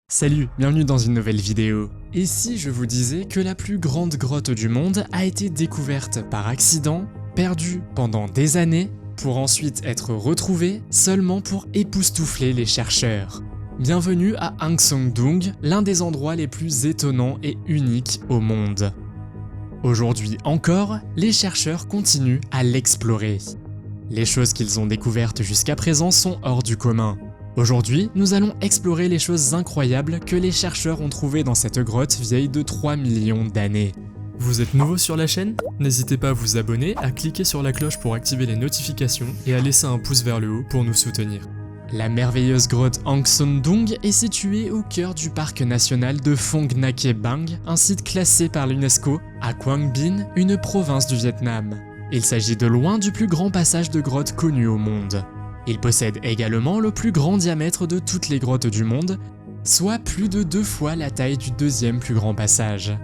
Salut, bienvenue dans une nouvelle vidéo. Et si je vous disais que la plus grande grotte du monde a été découverte par accident, perdue pendant des années, pour ensuite être retrouvée seulement pour époustoufler les chercheurs. Bienvenue à Hang Son Doong, l'un des endroits les plus étonnants et uniques au monde. Aujourd'hui encore, les chercheurs continuent à l'explorer. Les choses qu'ils ont découvertes jusqu'à présent sont hors du commun. Aujourd'hui, nous allons explorer les choses incroyables que les chercheurs ont trouvées dans cette grotte vieille de 3 millions d'années. Vous êtes nouveau sur la chaîne? N'hésitez pas à vous abonner, à cliquer sur la cloche pour activer les notifications et à laisser un pouce vers le haut pour nous soutenir. La merveilleuse grotte Hang Son Doong est située au cœur du parc national de Phong Nha-Ke Bang, un site classé par l'UNESCO à Quang Binh, une province du Vietnam. Il s'agit de loin du plus grand passage de grottes connu au monde. Il possède également le plus grand diamètre de toutes les grottes du monde, soit plus de 2 fois la taille du deuxième plus grand passage.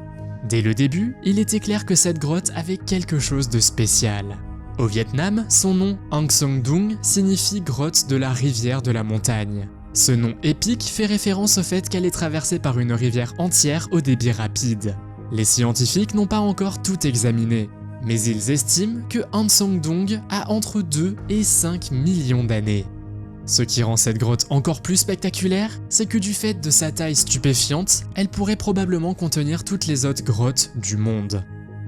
Dès le début, il était clair que cette grotte avait quelque chose de spécial. Au Vietnam, son nom Hang Son Doong signifie grotte de la rivière de la montagne. Ce nom épique fait référence au fait qu'elle est traversée par une rivière entière au débit rapide. Les scientifiques n'ont pas encore tout examiné, mais ils estiment que Hang Son Doong a entre 2 et 5 millions d'années. Ce qui rend cette grotte encore plus spectaculaire, c'est que du fait de sa taille stupéfiante, elle pourrait probablement contenir toutes les autres grottes du monde.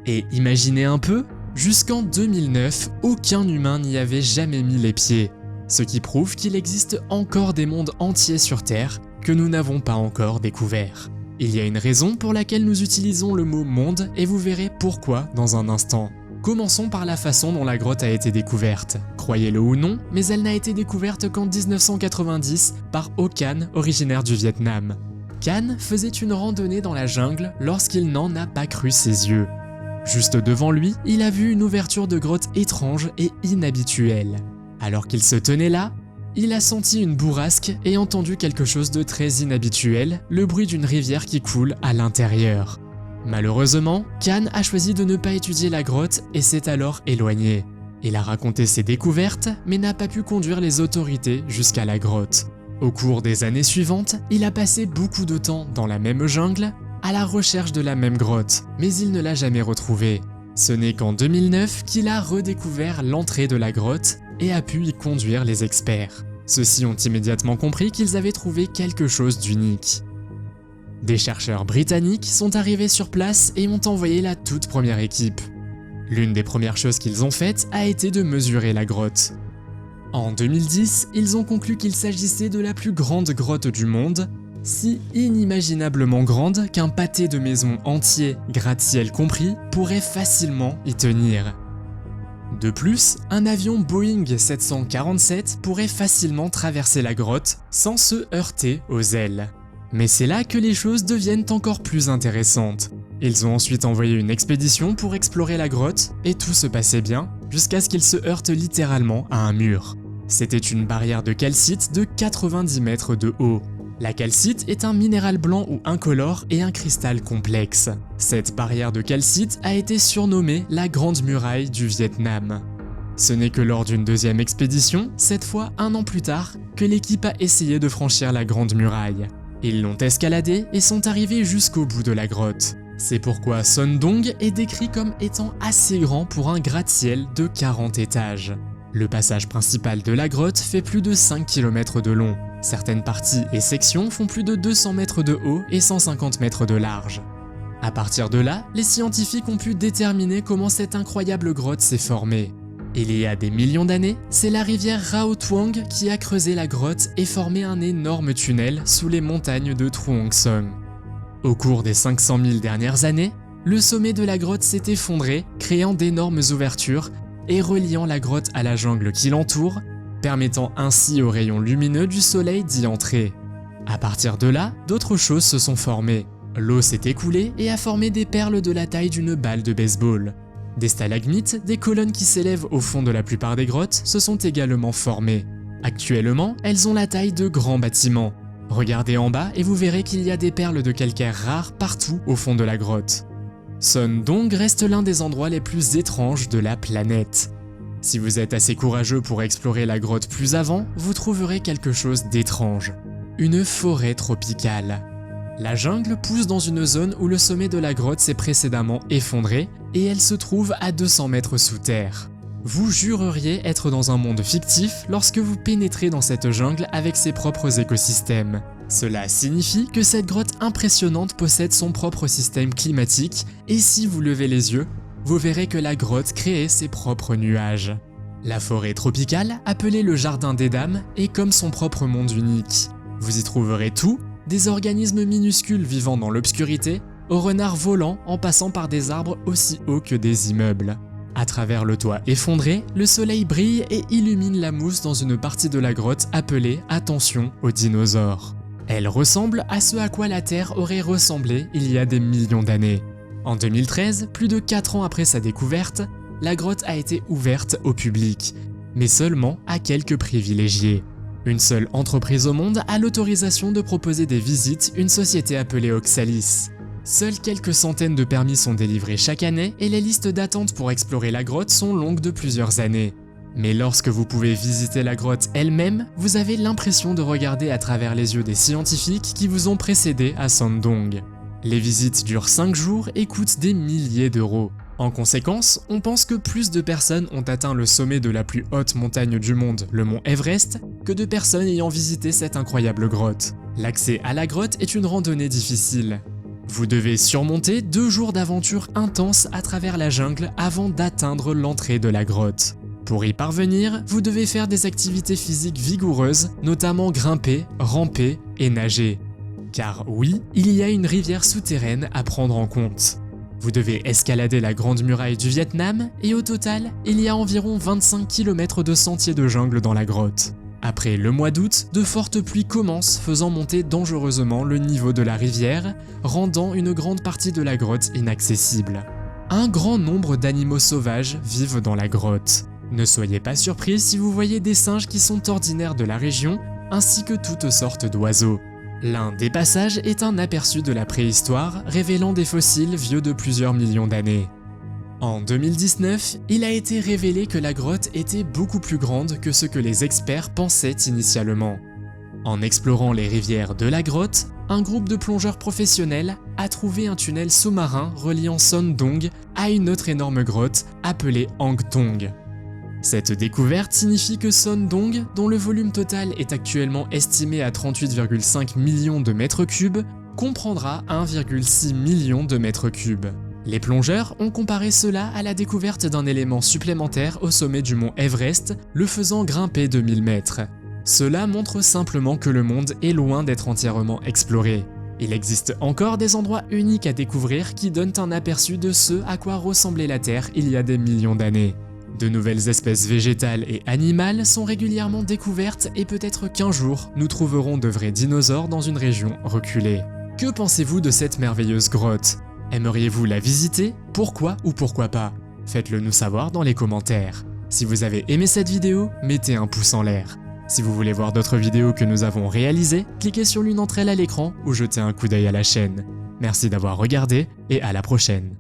Et imaginez un peu, jusqu'en 2009, aucun humain n'y avait jamais mis les pieds, ce qui prouve qu'il existe encore des mondes entiers sur Terre que nous n'avons pas encore découverts. Il y a une raison pour laquelle nous utilisons le mot monde et vous verrez pourquoi dans un instant. Commençons par la façon dont la grotte a été découverte. Croyez-le ou non, mais elle n'a été découverte qu'en 1990 par Ho Can, originaire du Vietnam. Can faisait une randonnée dans la jungle lorsqu'il n'en a pas cru ses yeux. Juste devant lui, il a vu une ouverture de grotte étrange et inhabituelle. Alors qu'il se tenait là, il a senti une bourrasque et entendu quelque chose de très inhabituel, le bruit d'une rivière qui coule à l'intérieur. Malheureusement, Can a choisi de ne pas étudier la grotte et s'est alors éloigné. Il a raconté ses découvertes, mais n'a pas pu conduire les autorités jusqu'à la grotte. Au cours des années suivantes, il a passé beaucoup de temps dans la même jungle, à la recherche de la même grotte, mais il ne l'a jamais retrouvée. Ce n'est qu'en 2009 qu'il a redécouvert l'entrée de la grotte et a pu y conduire les experts. Ceux-ci ont immédiatement compris qu'ils avaient trouvé quelque chose d'unique. Des chercheurs britanniques sont arrivés sur place et ont envoyé la toute première équipe. L'une des premières choses qu'ils ont faites a été de mesurer la grotte. En 2010, ils ont conclu qu'il s'agissait de la plus grande grotte du monde, si inimaginablement grande qu'un pâté de maison entier, gratte-ciel compris, pourrait facilement y tenir. De plus, un avion Boeing 747 pourrait facilement traverser la grotte sans se heurter aux ailes. Mais c'est là que les choses deviennent encore plus intéressantes. Ils ont ensuite envoyé une expédition pour explorer la grotte et tout se passait bien jusqu'à ce qu'ils se heurtent littéralement à un mur. C'était une barrière de calcite de 90 mètres de haut. La calcite est un minéral blanc ou incolore et un cristal complexe. Cette barrière de calcite a été surnommée la Grande Muraille du Vietnam. Ce n'est que lors d'une deuxième expédition, cette fois 1 an plus tard, que l'équipe a essayé de franchir la Grande Muraille. Ils l'ont escaladée et sont arrivés jusqu'au bout de la grotte. C'est pourquoi Son Doong est décrit comme étant assez grand pour un gratte-ciel de 40 étages. Le passage principal de la grotte fait plus de 5 km de long. Certaines parties et sections font plus de 200 mètres de haut et 150 mètres de large. À partir de là, les scientifiques ont pu déterminer comment cette incroyable grotte s'est formée. Il y a des millions d'années, c'est la rivière Rao Tuong qui a creusé la grotte et formé un énorme tunnel sous les montagnes de Truong Son. Au cours des 500 000 dernières années, le sommet de la grotte s'est effondré, créant d'énormes ouvertures et reliant la grotte à la jungle qui l'entoure, permettant ainsi aux rayons lumineux du soleil d'y entrer. À partir de là, d'autres choses se sont formées. L'eau s'est écoulée et a formé des perles de la taille d'une balle de baseball. Des stalagmites, des colonnes qui s'élèvent au fond de la plupart des grottes, se sont également formées. Actuellement, elles ont la taille de grands bâtiments. Regardez en bas et vous verrez qu'il y a des perles de calcaire rares partout au fond de la grotte. Son Doong reste l'un des endroits les plus étranges de la planète. Si vous êtes assez courageux pour explorer la grotte plus avant, vous trouverez quelque chose d'étrange. Une forêt tropicale. La jungle pousse dans une zone où le sommet de la grotte s'est précédemment effondré et elle se trouve à 200 mètres sous terre. Vous jureriez être dans un monde fictif lorsque vous pénétrez dans cette jungle avec ses propres écosystèmes. Cela signifie que cette grotte impressionnante possède son propre système climatique et si vous levez les yeux, vous verrez que la grotte crée ses propres nuages. La forêt tropicale, appelée le Jardin des Dames, est comme son propre monde unique. Vous y trouverez tout, des organismes minuscules vivant dans l'obscurité, aux renards volants en passant par des arbres aussi hauts que des immeubles. À travers le toit effondré, le soleil brille et illumine la mousse dans une partie de la grotte appelée « Attention aux dinosaures ». Elle ressemble à ce à quoi la Terre aurait ressemblé il y a des millions d'années. En 2013, plus de 4 ans après sa découverte, la grotte a été ouverte au public, mais seulement à quelques privilégiés. Une seule entreprise au monde a l'autorisation de proposer des visites, une société appelée Oxalis. Seules quelques centaines de permis sont délivrés chaque année et les listes d'attente pour explorer la grotte sont longues de plusieurs années. Mais lorsque vous pouvez visiter la grotte elle-même, vous avez l'impression de regarder à travers les yeux des scientifiques qui vous ont précédé à Shandong. Les visites durent 5 jours et coûtent des milliers d'euros. En conséquence, on pense que plus de personnes ont atteint le sommet de la plus haute montagne du monde, le mont Everest, que de personnes ayant visité cette incroyable grotte. L'accès à la grotte est une randonnée difficile. Vous devez surmonter 2 jours d'aventure intense à travers la jungle avant d'atteindre l'entrée de la grotte. Pour y parvenir, vous devez faire des activités physiques vigoureuses, notamment grimper, ramper et nager. Car oui, il y a une rivière souterraine à prendre en compte. Vous devez escalader la Grande Muraille du Vietnam et au total, il y a environ 25 km de sentiers de jungle dans la grotte. Après le mois d'août, de fortes pluies commencent faisant monter dangereusement le niveau de la rivière, rendant une grande partie de la grotte inaccessible. Un grand nombre d'animaux sauvages vivent dans la grotte. Ne soyez pas surpris si vous voyez des singes qui sont ordinaires de la région, ainsi que toutes sortes d'oiseaux. L'un des passages est un aperçu de la préhistoire, révélant des fossiles vieux de plusieurs millions d'années. En 2019, il a été révélé que la grotte était beaucoup plus grande que ce que les experts pensaient initialement. En explorant les rivières de la grotte, un groupe de plongeurs professionnels a trouvé un tunnel sous-marin reliant Shandong à une autre énorme grotte appelée Hangtong. Cette découverte signifie que Shandong, dont le volume total est actuellement estimé à 38,5 millions de mètres cubes, comprendra 1,6 million de mètres cubes. Les plongeurs ont comparé cela à la découverte d'un élément supplémentaire au sommet du mont Everest, le faisant grimper de 1000 mètres. Cela montre simplement que le monde est loin d'être entièrement exploré. Il existe encore des endroits uniques à découvrir qui donnent un aperçu de ce à quoi ressemblait la Terre il y a des millions d'années. De nouvelles espèces végétales et animales sont régulièrement découvertes et peut-être qu'un jour, nous trouverons de vrais dinosaures dans une région reculée. Que pensez-vous de cette merveilleuse grotte? Aimeriez-vous la visiter? Pourquoi ou pourquoi pas? Faites-le nous savoir dans les commentaires. Si vous avez aimé cette vidéo, mettez un pouce en l'air. Si vous voulez voir d'autres vidéos que nous avons réalisées, cliquez sur l'une d'entre elles à l'écran ou jetez un coup d'œil à la chaîne. Merci d'avoir regardé et à la prochaine.